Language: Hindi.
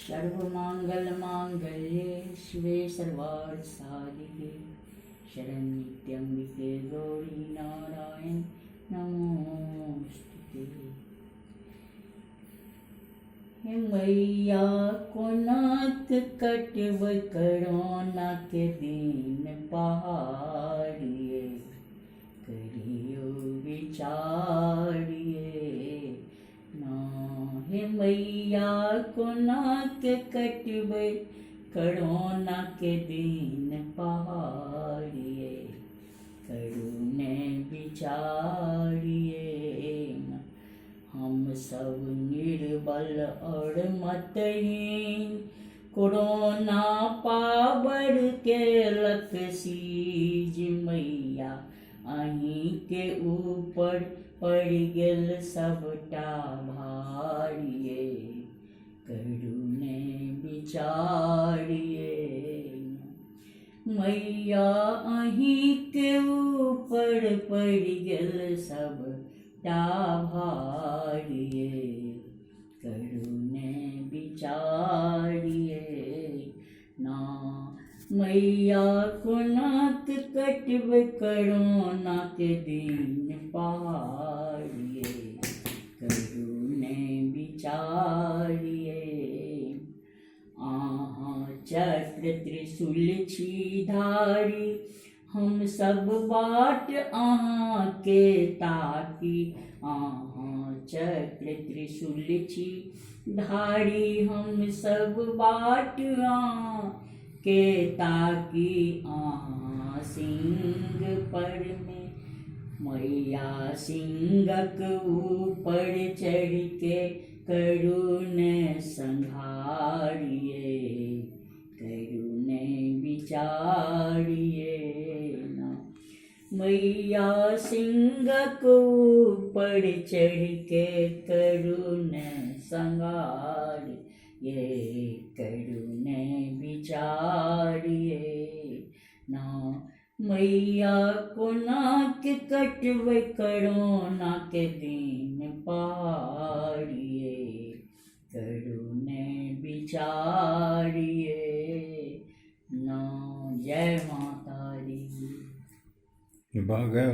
सर्वमाङ्गल्यमाङ्गल्ये शिवे सर्वार्थसाधिके शरण्यत्र्यम्बिके गौरी नारायण नमोस्तुते। हे मैया कोनाक कटब करोना के दिन पहाड़िए करियो विचारिए ना। हे मैया कोनाक कटब करोना के दिन पहाड़िए करुणे विचारिए ना। हम सब निर्बल और मतहीन कोरोना पावर के लकसीज मैया अहीं के ऊपर पड़ गेल सबटा भारिए करुणे विचारिए मैया अहीं के ऊपर पड़ गेल सबटा भारिए करुणे विचारिए ना। मैया कोनाक कटब करोना के दिन पहाड़िए करुणे विचारिए। आहाँ चक्र त्रिशूल छी धारी हम सब बाट आहाँ के ताकी। आहाँ चक्र त्रिशूल छी धारी हम सब बाट आहाँ के ताकी। आहाँ सिंह पर में मैया सिंहक ऊपर चढ़ के करुणे संहारिए करुणे विचारिए ना। मैया सिंहक ऊपर चढ़ के करुणे संहारिए करुणे विचारिए ना। मैया कोनाक कटब करोना के दिन पहाड़िए करुणे विचारिए ना। जय माता दी। भाग गया।